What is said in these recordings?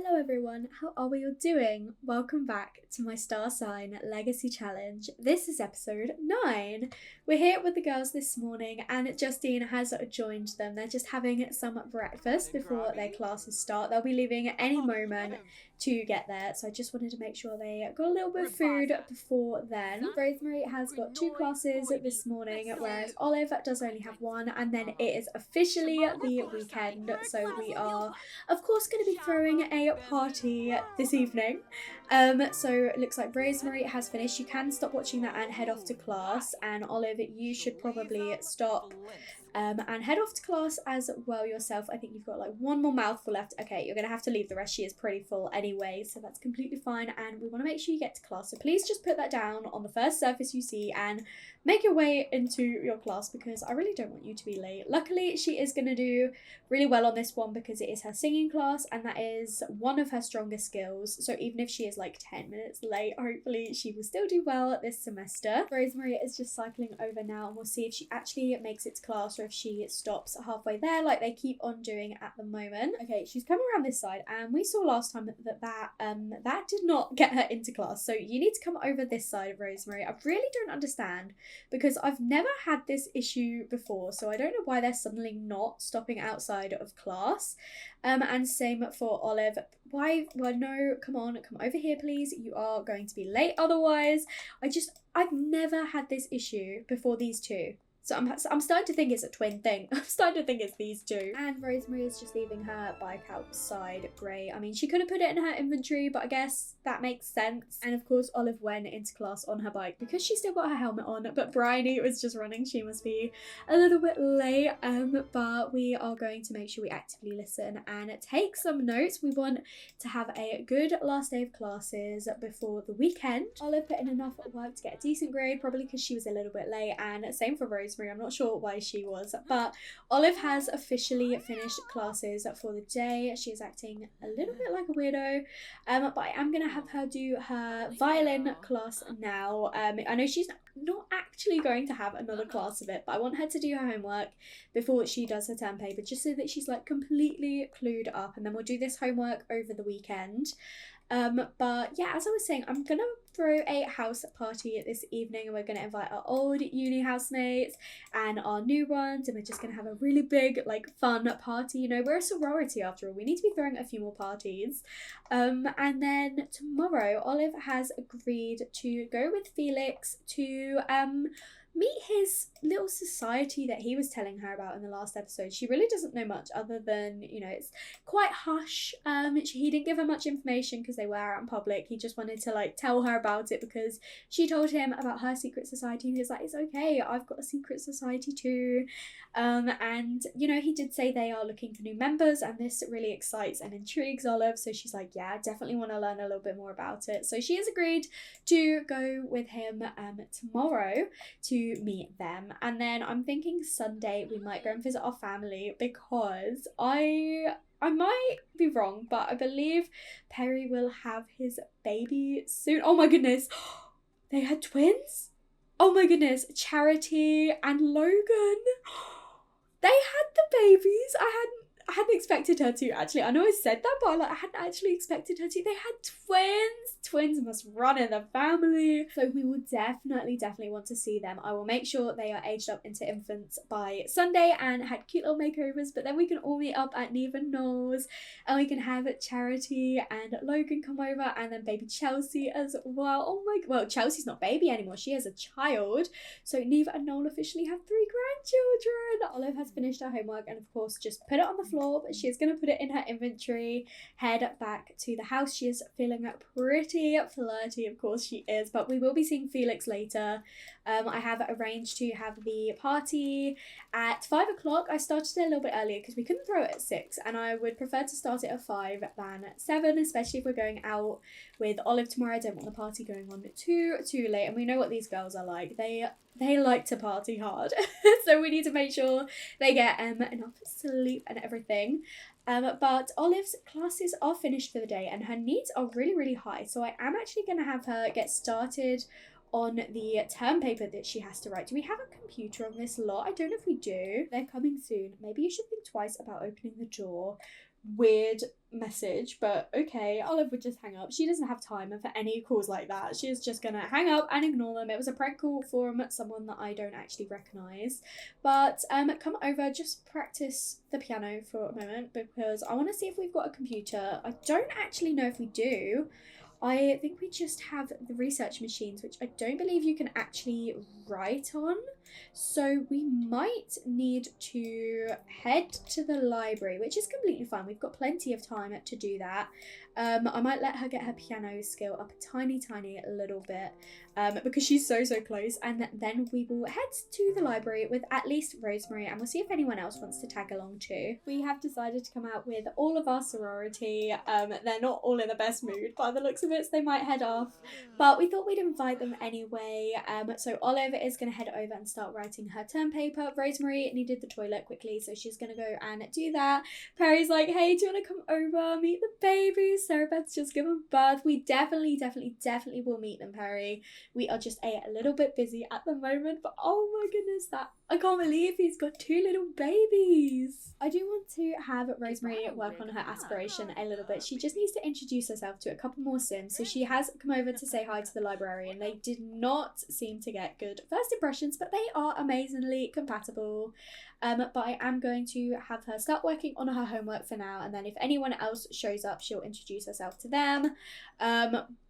Hello everyone, how are we all doing? Welcome back to my Star Sign Legacy Challenge. This is episode 9. We're here with the girls this morning and Justine has joined them. They're just having some breakfast before their classes start. They'll be leaving at any moment to get there, so I just wanted to make sure they got a little bit of food before then. Rosemary has got 2 classes this morning, whereas Olive does only have 1, and then it is officially the weekend, so we are of course going to be throwing a party this evening. So it looks like Rosemary has finished. You can stop watching that and head off to class, and Olive, you should probably stop and head off to class as well yourself. I think you've got like 1 more mouthful left. Okay, you're gonna have to leave the rest. She is pretty full anyway, so that's completely fine, and we want to make sure you get to class, so please just put that down on the first surface you see and make your way into your class, because I really don't want you to be late. Luckily, she is going to do really well on this one because it is her singing class and that is one of her strongest skills. So even if she is like 10 minutes late, hopefully she will still do well this semester. Rosemary is just cycling over now and we'll see if she actually makes it to class or if she stops halfway there like they keep on doing at the moment. Okay, she's coming around this side and we saw last time that did not get her into class. So you need to come over this side of Rosemary. I really don't understand, because I've never had this issue before, so I don't know why they're suddenly not stopping outside of class. And same for Olive. Why? Well, no, come on, come over here please. You are going to be late otherwise. I've never had this issue before these two. So I'm starting to think it's a twin thing. I'm starting to think it's these two. And Rosemary is just leaving her bike outside. Great. I mean, she could have put it in her inventory, but I guess that makes sense. And of course, Olive went into class on her bike because she still got her helmet on. But Bryony was just running. She must be a little bit late. But we are going to make sure we actively listen and take some notes. We want to have a good last day of classes before the weekend. Olive put in enough work to get a decent grade, probably because she was a little bit late. And same for Rosemary. I'm not sure why she was, but Olive has officially finished classes for the day. She's acting a little bit like a weirdo, but I am going to have her do her violin class now. I know she's not actually going to have another class of it, but I want her to do her homework before she does her term paper, just so that she's like completely clued up, and then we'll do this homework over the weekend. But yeah, as I was saying, I'm gonna throw a house party this evening and we're gonna invite our old uni housemates and our new ones, and we're just gonna have a really big like fun party. You know, we're a sorority after all, we need to be throwing a few more parties. And then tomorrow Olive has agreed to go with Felix to meet his little society that he was telling her about in the last episode. She really doesn't know much other than, you know, it's quite hush. He didn't give her much information because they were out in public. He just wanted to like tell her about it because she told him about her secret society, and he was like, it's okay, I've got a secret society too. And you know, he did say they are looking for new members, and this really excites and intrigues Olive, so she's like, yeah, I definitely want to learn a little bit more about it. So she has agreed to go with him tomorrow to meet them. And then I'm thinking Sunday we might go and visit our family, because I might be wrong, but I believe Perry will have his baby soon. Oh my goodness, they had twins? Oh my goodness, Charity and Logan. They had the babies. I hadn't expected her to, actually. I know I said that, but I hadn't actually expected her to. They had twins. Twins must run in the family. So we will definitely want to see them. I will make sure they are aged up into infants by Sunday and had cute little makeovers, but then we can all meet up at Neve and Noel's and we can have Charity and Logan come over, and then baby Chelsea as well. Oh my, well, Chelsea's not baby anymore. She has a child. So Neve and Noel officially have 3 grandchildren. Olive has finished her homework and of course just put it on the floor, but she is going to put it in her inventory, head back to the house. She is feeling pretty flirty, of course she is, but we will be seeing Felix later. I have arranged to have the party at 5 o'clock. I started it a little bit earlier because we couldn't throw it at 6, and I would prefer to start it at 5 than 7, especially if we're going out with Olive tomorrow. I don't want the party going on too late, and we know what these girls are like. They like to party hard. So we need to make sure they get enough sleep and everything. But Olive's classes are finished for the day and her needs are really high, so I am actually going to have her get started on the term paper that she has to write. Do we have a computer on this lot? I don't know if we do. They're coming soon. Maybe you should think twice about opening the door. Weird message, but okay. Olive would just hang up. She doesn't have time for any calls like that. She's just gonna hang up and ignore them. It was a prank call from someone that I don't actually recognise. But come over, just practice the piano for a moment because I want to see if we've got a computer. I don't actually know if we do. I think we just have the research machines, which I don't believe you can actually write on. So we might need to head to the library, which is completely fine. We've got plenty of time to do that. I might let her get her piano skill up a tiny little bit because she's so close, and then we will head to the library with at least Rosemary, and we'll see if anyone else wants to tag along too. We have decided to come out with all of our sorority. They're not all in the best mood by the looks of it, so they might head off, but we thought we'd invite them anyway. So Olive is going to head over and start writing her term paper. Rosemary needed the toilet quickly, so she's going to go and do that. Perry's like, hey, do you want to come over, meet the babies? Sarah Beth's just given birth. We definitely will meet them, Perry. We are just a little bit busy at the moment, but oh my goodness, that I can't believe he's got 2 little babies. I do want to have Rosemary work on her aspiration a little bit. She just needs to introduce herself to a couple more Sims. So she has come over to say hi to the librarian. They did not seem to get good first impressions, but they are amazingly compatible. But I am going to have her start working on her homework for now, and then if anyone else shows up, she'll introduce herself to them.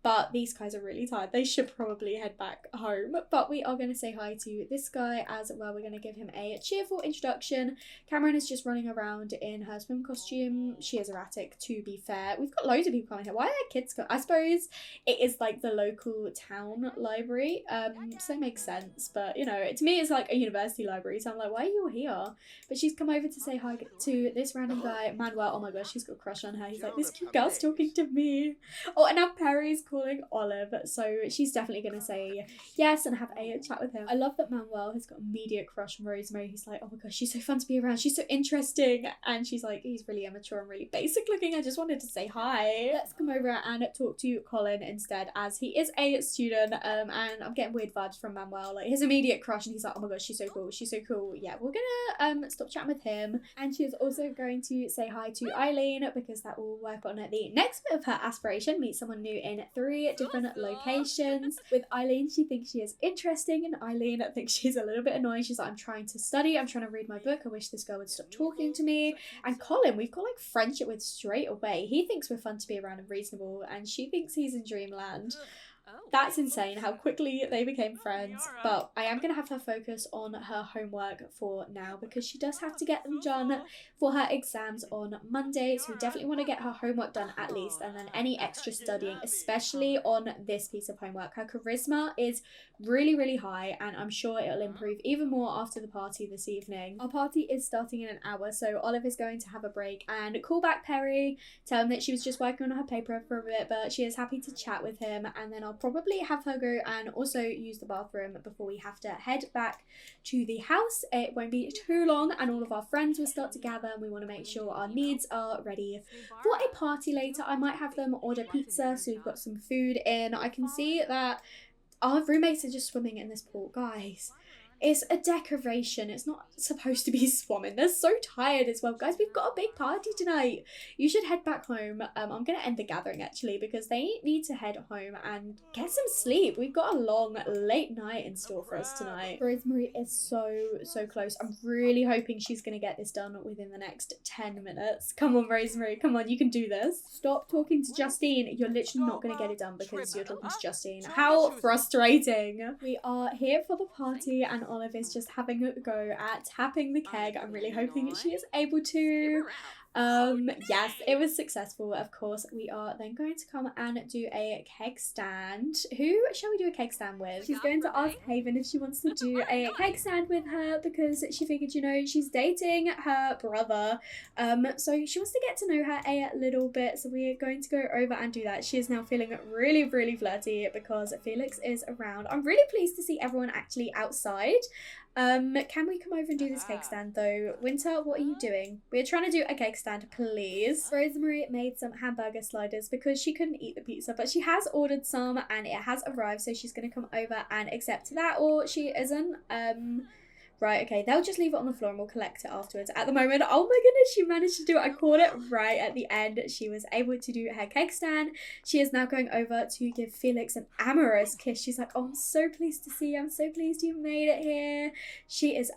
But these guys are really tired. They should probably head back home. But we are going to say hi to this guy as well. We're going to give him a cheerful introduction. Cameron is just running around in her swim costume. She is erratic, to be fair. We've got loads of people coming here. Why are there kids I suppose it is like the local town library. So it makes sense. But, you know, to me it's like a university library. So I'm like, why are you all here? But she's come over to say hi to this random guy, Manuel. Oh my gosh, she's got a crush on her. He's like, this cute girl's talking to me. Oh, and now Perry's calling Olive, so she's definitely gonna say yes and have a chat with him. I love that Manuel has got an immediate crush on Rosemary. He's like, oh my gosh, she's so fun to be around, she's so interesting. And she's like, he's really immature and really basic looking, I just wanted to say hi. Let's come over and talk to Colin instead, as he is a student. And I'm getting weird vibes from Manuel, like his immediate crush, and he's like, oh my gosh, she's so cool, she's so cool. Yeah, we're gonna stop chatting with him. And she is also going to say hi to Eileen, because that will work on the next bit of her aspiration, meet someone new in 3 different locations. With Eileen, she thinks she is interesting, and Eileen thinks she's a little bit annoying. She's like, I'm trying to study, I'm trying to read my book, I wish this girl would stop talking to me. And Colin, we've got like friendship with straight away. He thinks we're fun to be around and reasonable, and she thinks he's in dreamland. That's insane how quickly they became friends. But I am going to have her focus on her homework for now, because she does have to get them done for her exams on Monday. So we definitely want to get her homework done at least, and then any extra studying, especially on this piece of homework. Her charisma is really high, and I'm sure it'll improve even more after the party this evening. Our party is starting in an hour, so Olive is going to have a break and call back Perry, tell him that she was just working on her paper for a bit, but she is happy to chat with him. And then I'll probably have her go and also use the bathroom before we have to head back to the house. It won't be too long, and all of our friends will start to gather, and we want to make sure our needs are ready for a party later. I might have them order pizza, so we've got some food in. I can see that our roommates are just swimming in this pool. Guys, it's a decoration. It's not supposed to be swimming. They're so tired as well. Guys, we've got a big party tonight. You should head back home. I'm going to end the gathering actually, because they need to head home and get some sleep. We've got a long, late night in store for us tonight. Rosemary is so close. I'm really hoping she's going to get this done within the next 10 minutes. Come on, Rosemary. Come on, you can do this. Stop talking to Justine. You're literally not going to get it done because you're talking to Justine. How frustrating. We are here for the party, and Olive is just having a go at tapping the keg. I'm really hoping she is able to. Yes, it was successful. Of course, we are then going to come and do a keg stand. Who shall we do a keg stand with? She's going to ask Haven if she wants to do a keg stand with her, because she figured, you know, she's dating her brother. So she wants to get to know her a little bit. So we are going to go over and do that. She is now feeling really flirty because Felix is around. I'm really pleased to see everyone actually outside. Can we come over and do this cake stand though? Winter, what are you doing? We're trying to do a cake stand, please. Rosemary made some hamburger sliders because she couldn't eat the pizza, but she has ordered some and it has arrived, so she's gonna come over and accept that, or she isn't. Right, okay, they'll just leave it on the floor and we'll collect it afterwards. At the moment, oh my goodness, she managed to do it. I caught it right at the end. She was able to do her cake stand. She is now going over to give Felix an amorous kiss. She's like, oh, I'm so pleased to see you. I'm so pleased you made it here. She's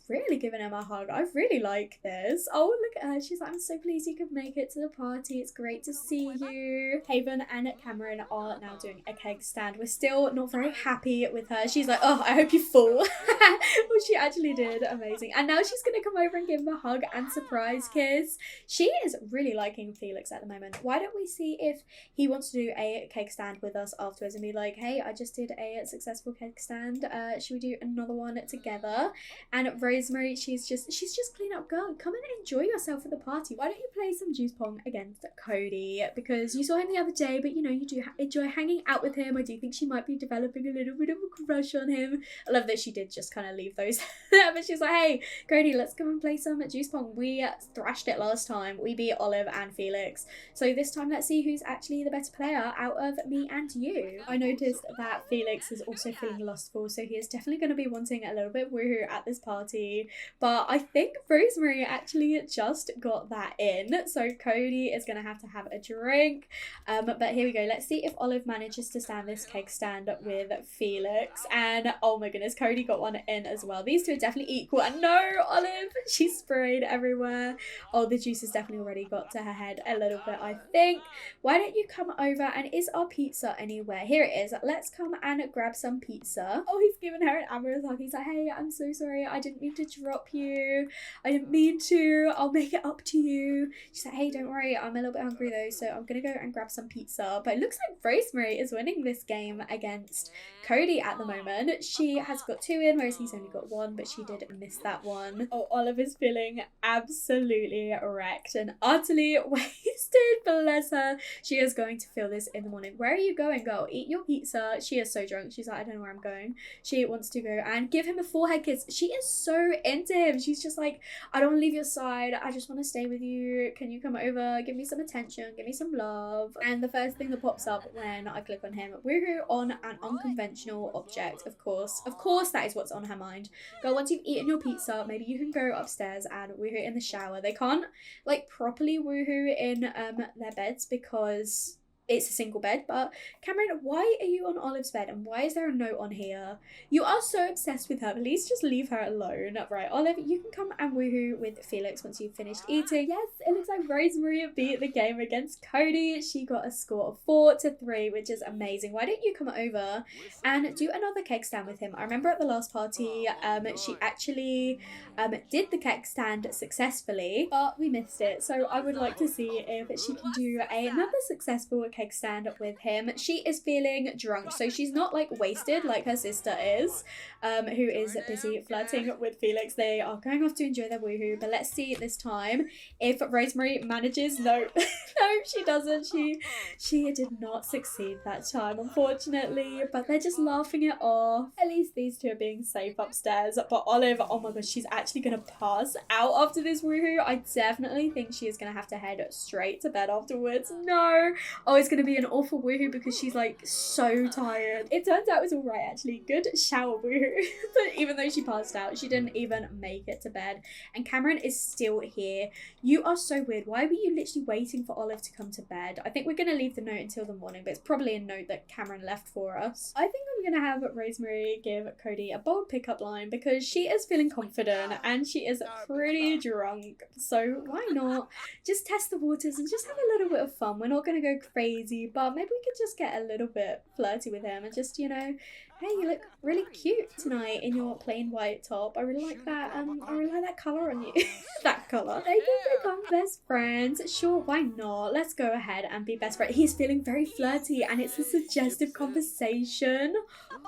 really giving him a hug. I really like this. Oh, look at her. She's like, I'm so pleased you could make it to the party. It's great to see you. Haven and Cameron are now doing a cake stand. We're still not very happy with her. She's like, oh, I hope you fall. Well, she actually did amazing, and now she's gonna come over and give him a hug and surprise kiss. She is really liking Felix at the moment. Why don't we see if he wants to do a cake stand with us afterwards and be like, hey, I just did a successful cake stand, should we do another one together? And Rosemary, she's just clean up. Girl, come and enjoy yourself at the party. Why don't you play some juice pong against Cody, because you saw him the other day, but you know, you do enjoy hanging out with him. I do think she might be developing a little bit of a crush on him. I love that she did just kind of leave those there, but she's like, hey Cody, let's go and play some juice pong. We thrashed it last time. We beat Olive and Felix, so this time let's see who's actually the better player out of me and you. I noticed that Felix is also feeling lustful, so he is definitely going to be wanting a little bit of woohoo at this party, but I think Rosemary actually just got that in, so Cody is going to have a drink. But here we go. Let's see if Olive manages to stand this cake stand with Felix, and oh my goodness, Cody got one in as well. These two are definitely equal, and no, Olive, she sprayed everywhere. Oh, the juice has definitely already got to her head a little bit, I think. Why don't you come over, and is our pizza anywhere? Here it is. Let's come and grab some pizza. Oh, he's giving her an amorous hug. He's like, hey, I'm so sorry. I didn't mean to drop you. I didn't mean to. I'll make it up to you. She's like, hey, don't worry. I'm a little bit hungry though, so I'm gonna go and grab some pizza. But it looks like Rosemary is winning this game against Cody at the moment. She has got 2 in, whereas he's only got 1, but she did miss that one. Oh, Olive is feeling absolutely wrecked and utterly wasted. Bless her. She is going to feel this in the morning. Where are you going, girl? Eat your pizza. She is so drunk. She's like, I don't know where I'm going. She wants to go and give him a forehead kiss. She is so into him. She's just like, I don't want to leave your side. I just want to stay with you. Can you come over? Give me some attention. Give me some love. And the first thing that pops up when I click on him, woohoo on an unconventional object. Of course that is what's on her mind. Girl, once you've eaten your pizza, maybe you can go upstairs and woohoo in the shower. They can't like properly woohoo in their beds because it's a single bed. But Cameron, why are you on Olive's bed and why is there a note on here? You are so obsessed with her. Please just leave her alone. Right, Olive, you can come and woohoo with Felix once you've finished eating. Yes, it looks like Rosemary beat the game against Cody. She got a score of 4-3, which is amazing. Why don't you come over and do another cake stand with him? I remember at the last party, she actually did the cake stand successfully, but we missed it. So I would like to see if she can do another successful cake stand with him. She is feeling drunk, so she's not like wasted like her sister is, who is busy flirting with Felix. They are going off to enjoy their woohoo, but let's see this time if Rosemary manages. No, no, she doesn't. She did not succeed that time, unfortunately, but they're just laughing it off. At least these two are being safe upstairs. But Olive, oh my gosh, she's actually gonna pass out after this woohoo. I definitely think she is gonna have to head straight to bed afterwards. No. Oh, it's gonna be an awful woohoo because she's like so tired. It turns out it was alright actually. Good shower woohoo. But even though she passed out, she didn't even make it to bed. And Cameron is still here. You are so weird. Why were you literally waiting for Olive to come to bed? I think we're gonna leave the note until the morning, but it's probably a note that Cameron left for us. I think I'm gonna have Rosemary give Cody a bold pickup line because she is feeling confident and she is pretty drunk. So why not just test the waters and just have a little bit of fun? We're not gonna go crazy, but maybe we could just get a little bit flirty with him and just, you know, hey, you look really cute tonight in your plain white top. I really like that. I really like that colour on you. That colour. They can become best friends. Sure, why not? Let's go ahead and be best friends. He's feeling very flirty and it's a suggestive conversation.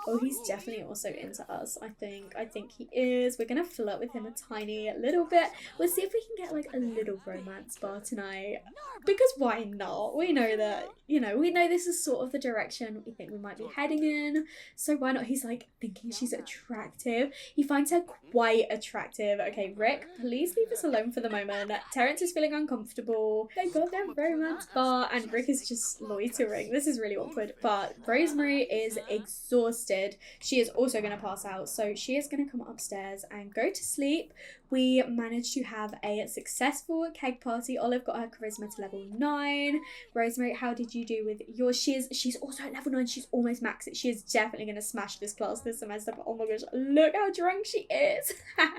Oh, he's definitely also into us, I think. I think he is. We're gonna flirt with him a tiny little bit. We'll see if we can get like a little romance bar tonight. Because why not? We know that, you know, we know this is sort of the direction we think we might be heading in. So why not? He's like thinking she's attractive. He finds her quite attractive. Okay, Rick, please leave us alone for the moment. Terrence is feeling uncomfortable. They got their romance bar and Rick is just loitering. This is really awkward. But Rosemary is exhausted. She is also going to pass out. So she is going to come upstairs and go to sleep. We managed to have a successful keg party. Olive got her charisma to level 9. Rosemary, how did you do with yours? She's also at level 9. She's almost maxed it. She is definitely going to smash this class this semester. But oh my gosh, look how drunk she is.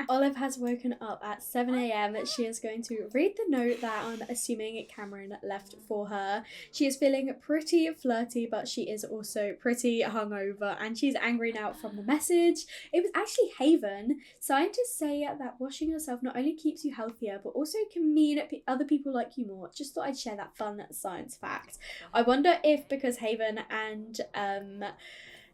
Olive has woken up at 7 a.m. She is going to read the note that I'm assuming Cameron left for her. She is feeling pretty flirty, but she is also pretty hungover and she's angry now from the message. It was actually Haven. Scientists say that washing yourself not only keeps you healthier but also can mean other people like you more. Just thought I'd share that fun science fact. I wonder if because Haven and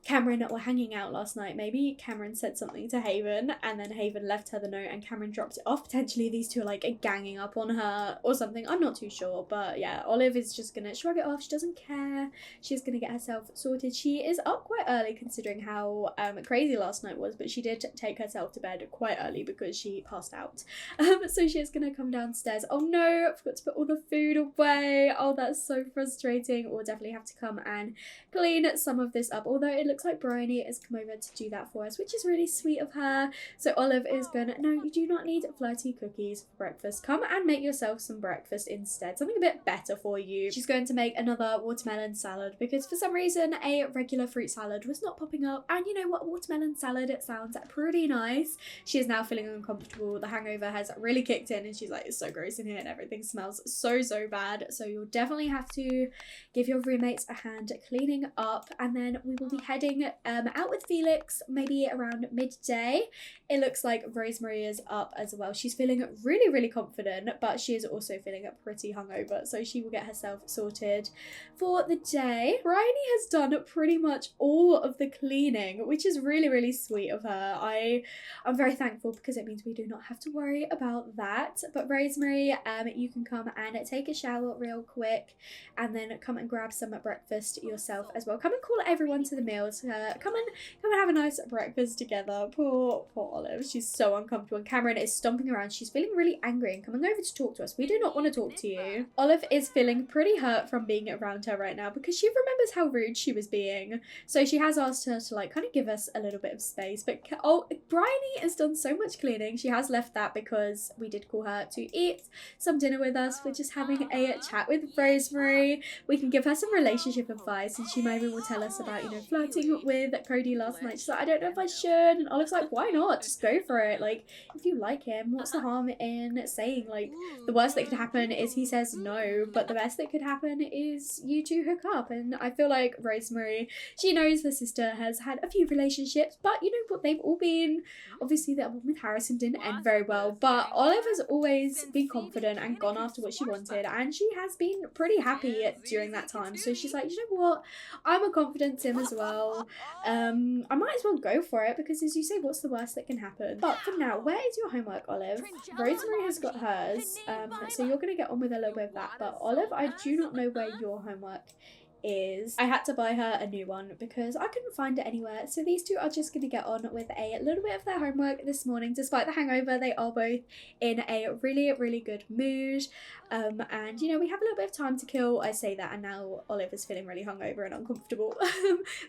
Cameron were hanging out last night, maybe Cameron said something to Haven and then Haven left her the note and Cameron dropped it off. Potentially these two are like ganging up on her or something. I'm not too sure, but yeah, Olive is just gonna shrug it off. She doesn't care. She's gonna get herself sorted. She is up quite early considering how crazy last night was, but she did take herself to bed quite early because she passed out. So she is gonna come downstairs. Oh no, I forgot to put all the food away. Oh, that's so frustrating. We'll definitely have to come and clean some of this up, although it looks like Bryony has come over to do that for us, which is really sweet of her. So Olive is gonna, no, you do not need flirty cookies for breakfast. Come and make yourself some breakfast instead, something a bit better for you. She's going to make another watermelon salad because for some reason a regular fruit salad was not popping up, and you know what, watermelon salad, it sounds pretty nice. She is now feeling uncomfortable. The hangover has really kicked in and she's like, it's so gross in here and everything smells so bad. So you'll definitely have to give your roommates a hand cleaning up, and then we will be heading out with Felix maybe around midday. It looks like Rosemary is up as well. She's feeling really confident, but she is also feeling pretty hungover, so she will get herself sorted for the day. Bryony has done pretty much all of the cleaning, which is really sweet of her. I'm very thankful because it means we do not have to worry about that. But Rosemary, you can come and take a shower real quick and then come and grab some breakfast yourself as well. Come and call everyone to the meals. Come and have a nice breakfast together. Poor Olive, she's so uncomfortable, and Cameron is stomping around. She's feeling really angry and coming over to talk to us. We do not want to talk to you. Olive is feeling pretty hurt from being around her right now because she remembers how rude she was being, so she has asked her to like kind of give us a little bit of space. But Bryony has done so much cleaning. She has left that because we did call her to eat some dinner with us. We're just having a chat with Rosemary. We can give her some relationship advice and she maybe will tell us about, you know, flirting with Cody last night. She's like, I don't know if I should, and Olive's like, why not, just go for it. Like, if you like him, what's the harm in saying, like, the worst that could happen is he says no, but the best that could happen is you two hook up. And I feel like Rosemary, she knows her sister has had a few relationships, but you know what, they've all been, obviously that one with Harrison didn't end very well, but Olive has always been confident and gone after what she wanted, and she has been pretty happy during that time. So she's like, you know what, I'm a confident Sim as well. I might as well go for it because, as you say, what's the worst that can happen? But for now, where is your homework, Olive? Rosemary has got hers, so you're going to get on with a little bit of that. But Olive, I do not know where your homework is. I had to buy her a new one because I couldn't find it anywhere. So these two are just going to get on with a little bit of their homework this morning. Despite the hangover, they are both in a really good mood. And you know, we have a little bit of time to kill. I say that and now Olive is feeling really hungover and uncomfortable.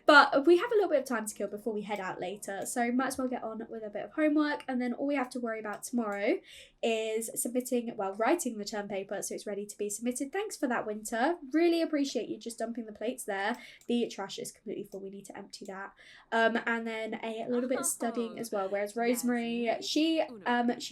But we have a little bit of time to kill before we head out later. So might as well get on with a bit of homework, and then all we have to worry about tomorrow is writing the term paper so it's ready to be submitted. Thanks for that, Winter. Really appreciate you just dumping the plates there. The trash is completely full. We need to empty that. And then a little bit of studying as well. Whereas Rosemary, she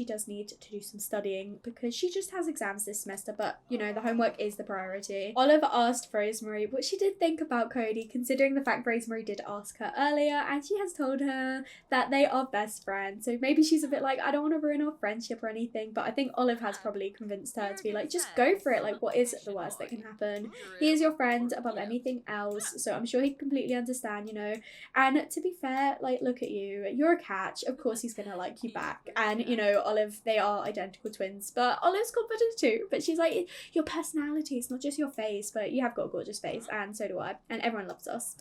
does need to do some studying because she just has exams this semester, but you know, the homework is the priority. Olive asked Rosemary what she did think about Cody, considering the fact Rosemary did ask her earlier, and she has told her that they are best friends. So maybe she's a bit like, I don't want to ruin our friendship or anything. anything, but I think Olive has probably convinced her to be like, just go for it, like what is the worst that can happen? He is your friend above anything else, so I'm sure he'd completely understand, you know. And to be fair, like, look at you, you're a catch, of course he's gonna like you back. And you know, Olive, they are identical twins, but Olive's confident too, but she's like, your personality, it's not just your face, but you have got a gorgeous face, and so do I, and everyone loves us.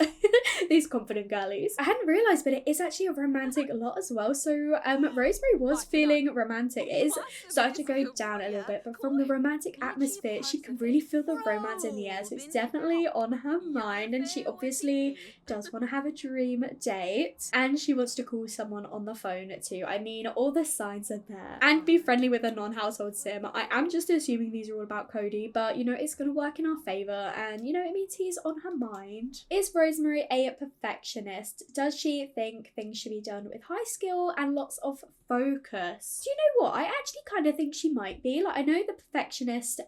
These confident girlies. I hadn't realised, but it is actually a romantic lot as well. So Rosemary was feeling romantic. It is starting to go down a little bit, but from the romantic atmosphere, she can really feel the romance in the air. So it's definitely on her mind, and she obviously does want to have a dream date, and she wants to call someone on the phone too. I mean, all the signs are there. And be friendly with a non-household sim. I am just assuming these are all about Cody, but you know, it's gonna work in our favour, and you know, it means he's on her mind. Is Rosemary a perfectionist? Does she think things should be done with high skill and lots of focus? Do you know what? I actually kind of think she might be. Like, I know the perfectionist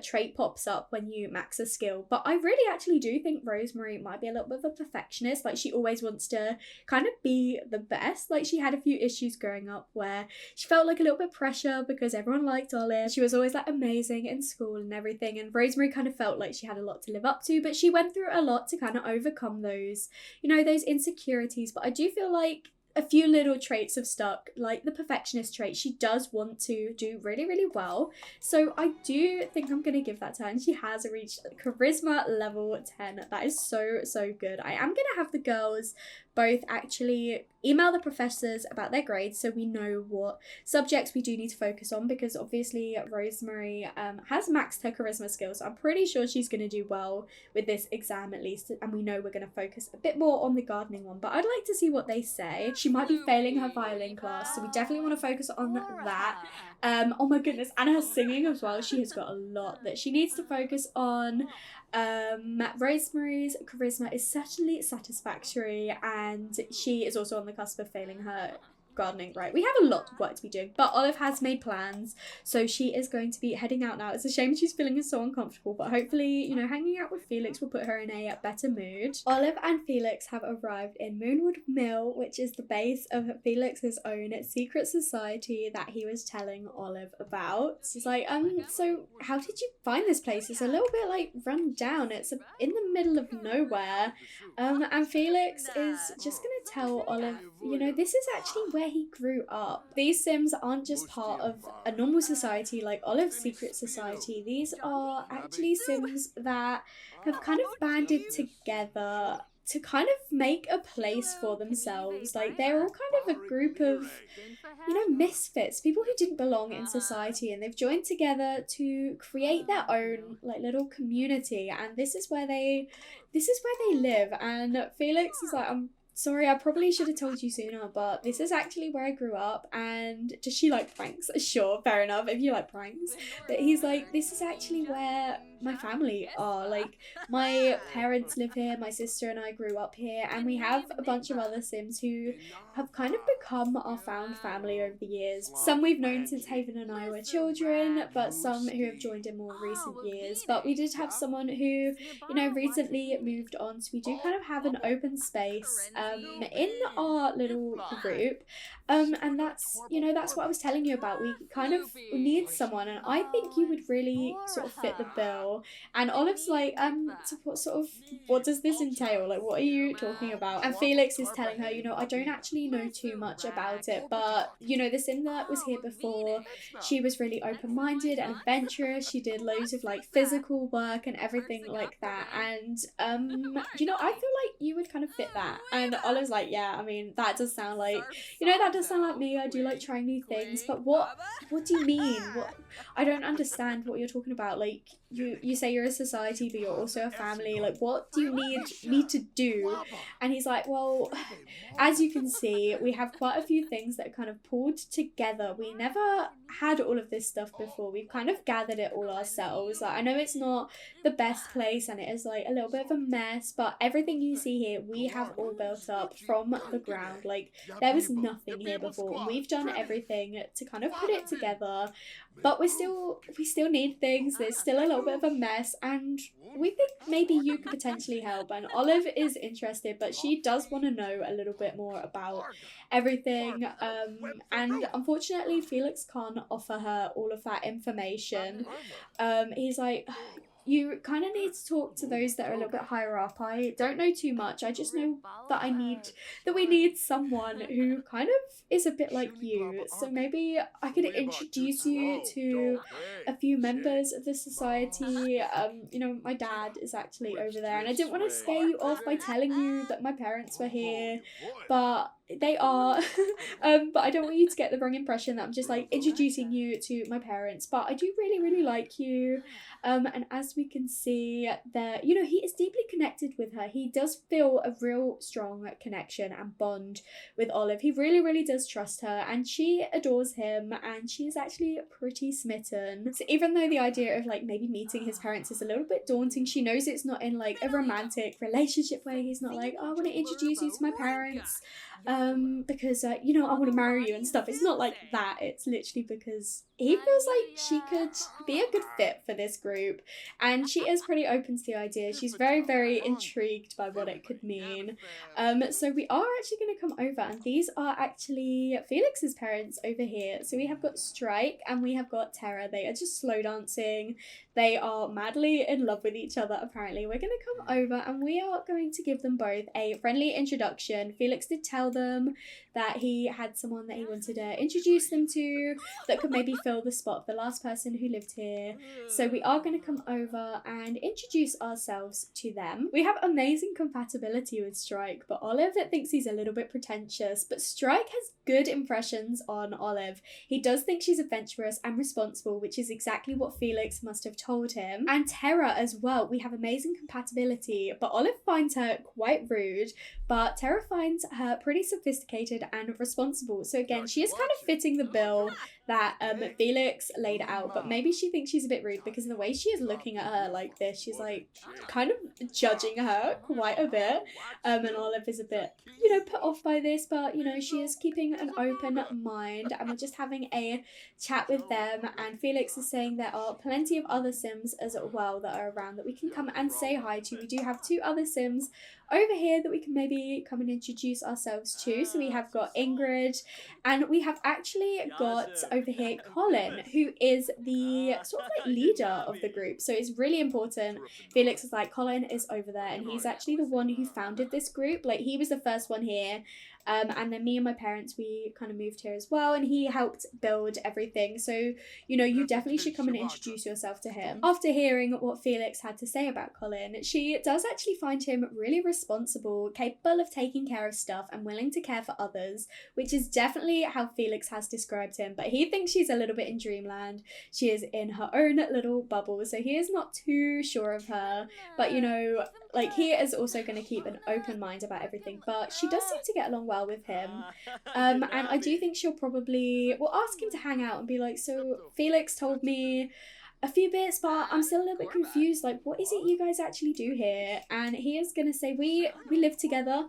trait pops up when you max a skill, but I really actually do think Rosemary might be a little bit of a perfectionist. Like, she always wants to kind of be the best. Like, she had a few issues growing up where she felt like a little bit pressure because everyone liked Olive. She was always like amazing in school and everything, and Rosemary kind of felt like she had a lot to live up to, but she went through a lot to kind of overcome those, you know, those insecurities. But I do feel like a few little traits have stuck, like the perfectionist trait. She does want to do really, really well. So I do think I'm going to give that to her, and she has reached charisma level 10. That is so, so good. I am going to have the girls both actually email the professors about their grades so we know what subjects we do need to focus on, because obviously Rosemary has maxed her charisma skills. So I'm pretty sure she's going to do well with this exam at least, and we know we're going to focus a bit more on the gardening one, but I'd like to see what they say. She might be failing her violin class, so we definitely want to focus on that. Oh my goodness, and her singing as well. She has got a lot that she needs to focus on. Rosemary's charisma is certainly satisfactory, and she is also on the cusp of failing her gardening. Right, we have a lot of work to be doing, but Olive has made plans, so she is going to be heading out now. It's a shame she's feeling so uncomfortable, but hopefully, you know, hanging out with Felix will put her in a better mood. Olive and Felix have arrived in Moonwood Mill, which is the base of Felix's own secret society that he was telling Olive about. It's like, so how did you find this place? It's a little bit like run down. It's in the middle of nowhere. And Felix is just gonna tell Olive, you know, this is actually where he grew up. These Sims aren't just part of a normal society like Olive's secret society. These are actually Sims that have kind of banded together to kind of make a place for themselves. Like, they're all kind of a group of, you know, misfits, people who didn't belong in society, and they've joined together to create their own like little community, and this is where they live. And Felix is like, sorry, I probably should have told you sooner, but this is actually where I grew up. And does she like pranks? Sure, fair enough, if you like pranks. But he's like, this is actually where my family are. Like, my parents live here, my sister and I grew up here, and we have a bunch of other Sims who have kind of become our found family over the years. Some we've known since Haven and I were children, but some who have joined in more recent years. But we did have someone who, you know, recently moved on, so we do kind of have an open space in our little group, and that's, you know, that's what I was telling you about. We kind of need someone, and I think you would really sort of fit the bill. And Olive's like, so what does this entail? Like, what are you talking about? And Felix is telling her, you know, I don't actually know too much about it, but you know, the Sim that was here before, she was really open-minded and adventurous. She did loads of like physical work and everything like that, and you know, I feel like you would kind of fit that. And Olive's like, yeah, I mean, that does sound like, you know, that does sound like me. I do like trying new things, but what do you mean? What? I don't understand what you're talking about. Like, you say you're a society, but you're also a family. Like, what do you need me to do? And he's like, well, as you can see, we have quite a few things that are kind of pulled together. We never had all of this stuff before. We've kind of gathered it all ourselves. Like, I know it's not the best place, and it is like a little bit of a mess, but everything you see here, we have all built built up from the ground. Like, there was nothing here before, and we've done everything to kind of put it together, but we still need things. There's still a little bit of a mess, and we think maybe you could potentially help. And Olive is interested, but she does want to know a little bit more about everything, and unfortunately Felix can't offer her all of that information. He's like, you kind of need to talk to those that are a little bit higher up. I don't know too much. I just know that we need someone who kind of is a bit like you. So maybe I could introduce you to a few members of the society. You know, my dad is actually over there, and I didn't want to scare you off by telling you that my parents were here, but they are. But I don't want you to get the wrong impression that I'm just like introducing you to my parents. But I do really, really like you. And as we can see that, you know, he is deeply connected with her. He does feel a real strong connection and bond with Olive. He really, really does trust her, and she adores him, and she is actually pretty smitten. So even though the idea of like maybe meeting his parents is a little bit daunting, she knows it's not in like a romantic relationship way. He's not like, oh, I want to introduce you to my parents because you know, I want to marry you and stuff. It's not like that. It's literally because he feels like she could be a good fit for this group, and she is pretty open to the idea. She's very, very intrigued by what it could mean. So we are actually going to come over, and these are actually Felix's parents over here. So we have got Strike and we have got Terra. They are just slow dancing. They are madly in love with each other, apparently. We're going to come over and we are going to give them both a friendly introduction. Felix did tell them that he had someone that he wanted to introduce them to that could maybe fill the spot of the last person who lived here. So we are going to come over and introduce ourselves to them. We have amazing compatibility with Strike, but Olive thinks he's a little bit pretentious, but Strike has good impressions on Olive. He does think she's adventurous and responsible, which is exactly what Felix must have told him. And Terra as well. We have amazing compatibility, but Olive finds her quite rude, but Terra finds her pretty sophisticated and responsible. So again, she is kind of fitting the bill that Felix laid out, but maybe she thinks she's a bit rude because of the way she is looking at her like this. She's like kind of judging her quite a bit, and Olive is a bit, you know, put off by this, but you know, she is keeping an open mind, and we're just having a chat with them. And Felix is saying there are plenty of other Sims as well that are around that we can come and say hi to. We do have 2 other Sims over here that we can maybe come and introduce ourselves to. So we have got Ingrid, and we have actually got over here Colin, who is the sort of like leader of the group. So it's really important. Felix is like, Colin is over there, and he's actually the one who founded this group. Like, he was the first one here. And then me and my parents, we kind of moved here as well, and he helped build everything. So, you know, you definitely should come and introduce yourself to him. After hearing what Felix had to say about Colin, she does actually find him really responsible, capable of taking care of stuff, and willing to care for others, which is definitely how Felix has described him. But he thinks she's a little bit in dreamland. She is in her own little bubble, so he is not too sure of her. But, you know, like, he is also going to keep an open mind about everything, but she does seem to get along well with him. And I do think she'll probably, will ask him to hang out and be like, so Felix told me a few bits, but I'm still a little bit confused. Like, what is it you guys actually do here? And he is going to say, we live together.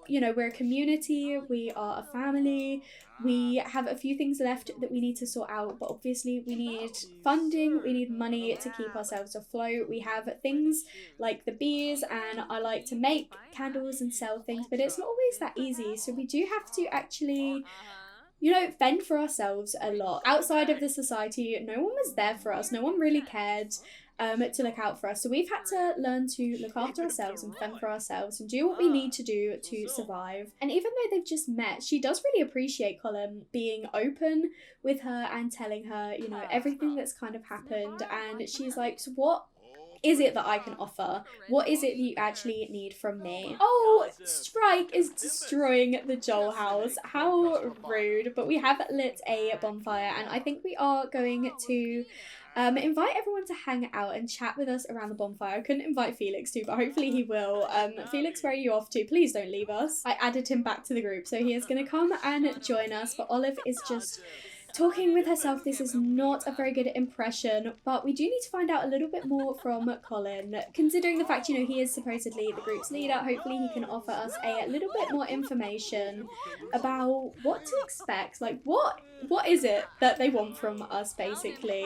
You know, we're a community, we are a family, we have a few things left that we need to sort out, but obviously we need funding, we need money to keep ourselves afloat. We have things like the bees, and I like to make candles and sell things, but it's not always that easy, so we do have to actually, you know, fend for ourselves a lot. Outside of the society, no one was there for us, no one really cared to look out for us. So we've had to learn to look after ourselves and fend for ourselves and do what we need to do to survive. And even though they've just met, she does really appreciate Colin being open with her and telling her, you know, everything that's kind of happened. And she's like, so what is it that I can offer? What is it that you actually need from me? Oh, Strike is destroying the Joel house. How rude. But we have lit a bonfire, and I think we are going to invite everyone to hang out and chat with us around the bonfire. I couldn't invite Felix to, but hopefully he will. Felix, where are you off to? Please don't leave us. I added him back to the group, so he is going to come and join us, but Olive is just talking with herself, this is not a very good impression, but we do need to find out a little bit more from Colin. Considering the fact, he is supposedly the group's leader, hopefully he can offer us a little bit more information about what to expect. Like, what is it that they want from us, basically?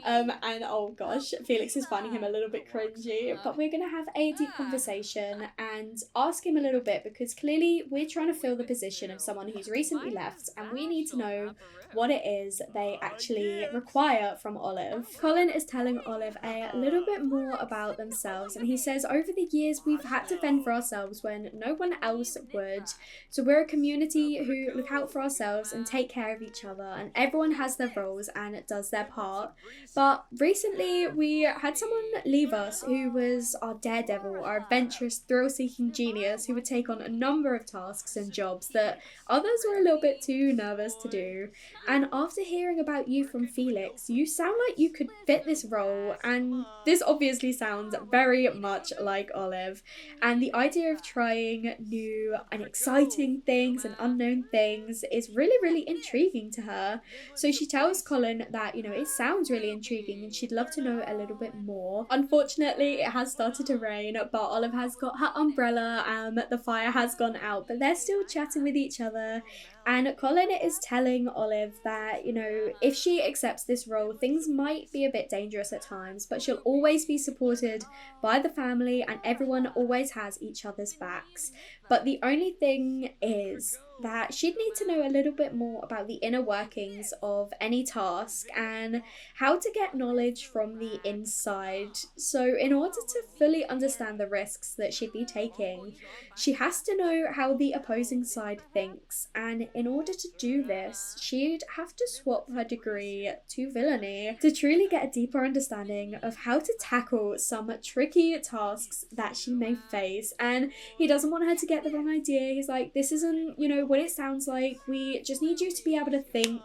And oh gosh, Felix is finding him a little bit cringy, but we're gonna have a deep conversation and ask him a little bit, because clearly we're trying to fill the position of someone who's recently left, and we need to know what it is they actually require from Olive. Colin is telling Olive a little bit more about themselves, and he says, over the years we've had to fend for ourselves when no one else would. So we're a community who look out for ourselves and take care of each other, and everyone has their roles and does their part. But recently we had someone leave us who was our daredevil, our adventurous, thrill-seeking genius who would take on a number of tasks and jobs that others were a little bit too nervous to do. And after hearing about you from Felix, you sound like you could fit this role, and this obviously sounds very much like Olive. And the idea of trying new and exciting things and unknown things is really, really intriguing to her. So she tells Colin that, it sounds really intriguing and she'd love to know a little bit more. Unfortunately, it has started to rain, but Olive has got her umbrella and the fire has gone out, but they're still chatting with each other. And Colin is telling Olive that, if she accepts this role, things might be a bit dangerous at times, but she'll always be supported by the family and everyone always has each other's backs. But the only thing is that she'd need to know a little bit more about the inner workings of any task and how to get knowledge from the inside. So in order to fully understand the risks that she'd be taking, she has to know how the opposing side thinks, and in order to do this, she'd have to swap her degree to villainy to truly get a deeper understanding of how to tackle some tricky tasks that she may face. And he doesn't want her to get the wrong idea. He's like, this isn't, what it sounds like. We just need you to be able to think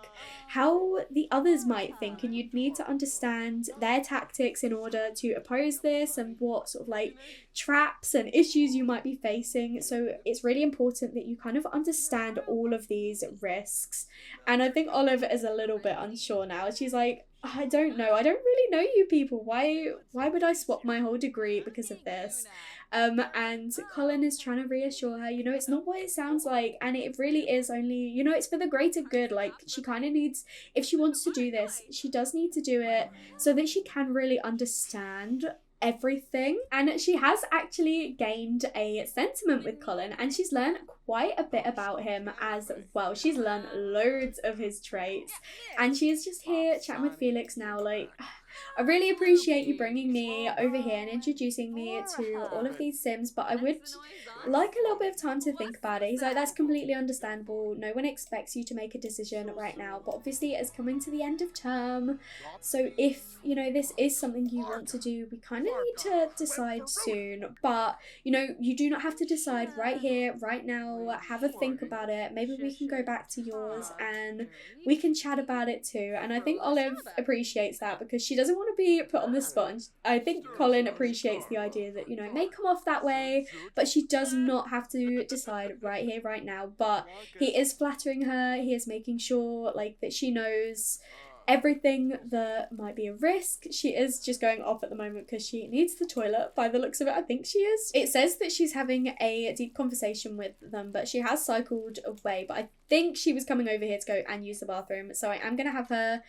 how the others might think, and you'd need to understand their tactics in order to oppose this and what sort of traps and issues you might be facing. So it's really important that you kind of understand all of these risks. And I think Olive is a little bit unsure now. She's like, I don't know. I don't really know you people. Why would I swap my whole degree because of this? And Colin is trying to reassure her, it's not what it sounds like, and it really is only, it's for the greater good. Like, she kind of needs, if she wants to do this, she does need to do it so that she can really understand everything. And she has actually gained a sentiment with Colin, and she's learned quite a bit about him as well. She's learned loads of his traits, and she is just here chatting with Felix now, like, I really appreciate you bringing me over here and introducing me to all of these Sims, but I would like a little bit of time to think about it. He's like, that's completely understandable. No one expects you to make a decision right now, but obviously it's coming to the end of term. So if, this is something you want to do, we kind of need to decide soon. But, you do not have to decide right here, right now. Have a think about it. Maybe we can go back to yours and we can chat about it too. And I think Olive appreciates that, because she doesn't want to be put on the spot. And I think Colin appreciates the idea that, it may come off that way, but she does not have to decide right here, right now. But he is flattering her. He is making sure, that she knows everything that might be a risk. She is just going off at the moment because she needs the toilet, by the looks of it. I think she is. It says that she's having a deep conversation with them, but she has cycled away. But I think she was coming over here to go and use the bathroom. So I am going to have her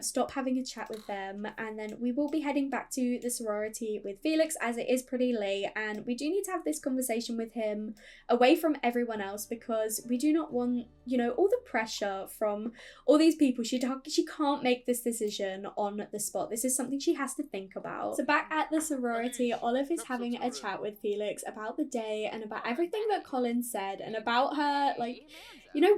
stop having a chat with them, and then we will be heading back to the sorority with Felix, as it is pretty late, and we do need to have this conversation with him away from everyone else, because we do not want, all the pressure from all these people. She can't make this decision on the spot. This is something she has to think about. So back at the sorority, Olive is having a chat with Felix about the day and about everything that Colin said and about her,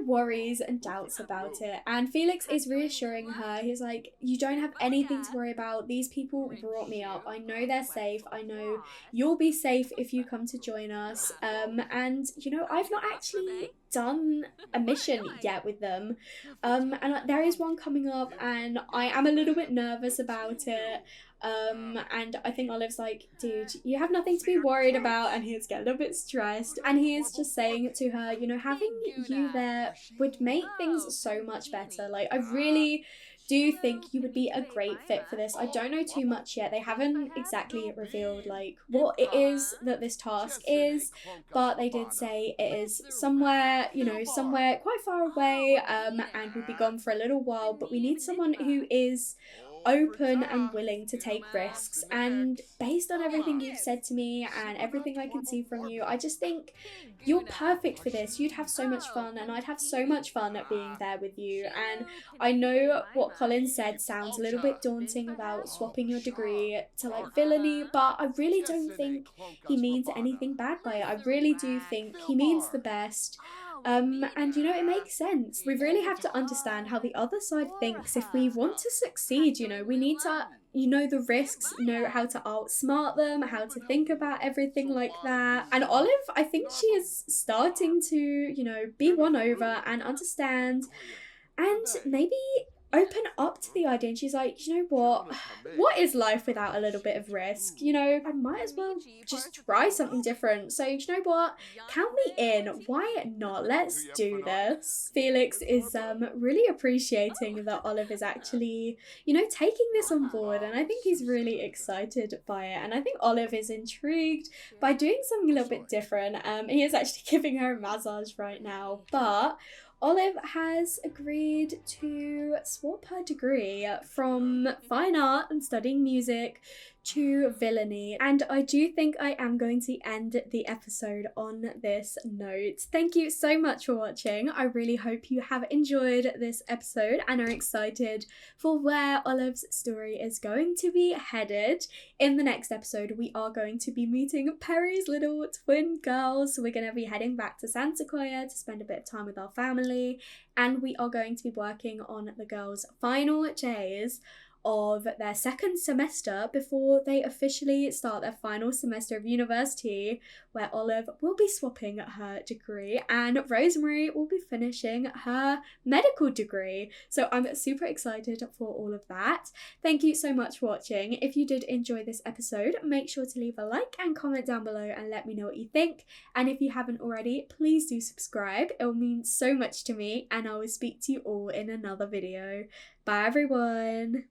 worries and doubts about it. And Felix is reassuring her. He's like, you don't have anything to worry about. These people brought me up. I know they're safe. I know you'll be safe if you come to join us. And you know, I've not actually done a mission yet with them. And there is one coming up, and I am a little bit nervous about it. And I think Olive's like, dude, you have nothing to be worried about, and he's getting a little bit stressed, and he is just saying to her, you know, having you there would make things so much better. Like, I really do think you would be a great fit for this. I don't know too much yet. They haven't exactly revealed like what it is that this task is, but they did say it is somewhere, you know, somewhere quite far away, and we'll be gone for a little while, but we need someone who is open and willing to take risks. And based on everything you've said to me and everything I can see from you, I just think you're perfect for this. You'd have so much fun, and I'd have so much fun at being there with you. And I know what Colin said sounds a little bit daunting about swapping your degree to like villainy, but I really don't think he means anything bad by it. I really do think he means the best. And you know, it makes sense. We really have to understand how the other side thinks if we want to succeed. You know, we need to, you know, the risks, know how to outsmart them, how to think about everything like that. And Olive, I think she is starting to, you know, be won over and understand, and maybe open up to the idea. And she's like, you know what is life without a little bit of risk? You know, I might as well just try something different. So you know what, count me in, why not, let's do this. Felix is really appreciating that Olive is actually, you know, taking this on board, and I think he's really excited by it. And I think Olive is intrigued by doing something a little bit different. He is actually giving her a massage right now, but Olive has agreed to swap her degree from fine art and studying music to villainy. And I do think I am going to end the episode on this note. Thank you so much for watching. I really hope you have enjoyed this episode and are excited for where Olive's story is going to be headed. In the next episode, we are going to be meeting Perry's little twin girls. So we're going to be heading back to Santa Sequoia to spend a bit of time with our family, and we are going to be working on the girls' final days of their second semester before they officially start their final semester of university, where Olive will be swapping her degree and Rosemary will be finishing her medical degree. So I'm super excited for all of that. Thank you so much for watching. If you did enjoy this episode, make sure to leave a like and comment down below and let me know what you think. And if you haven't already, please do subscribe. It will mean so much to me, and I will speak to you all in another video. Bye everyone!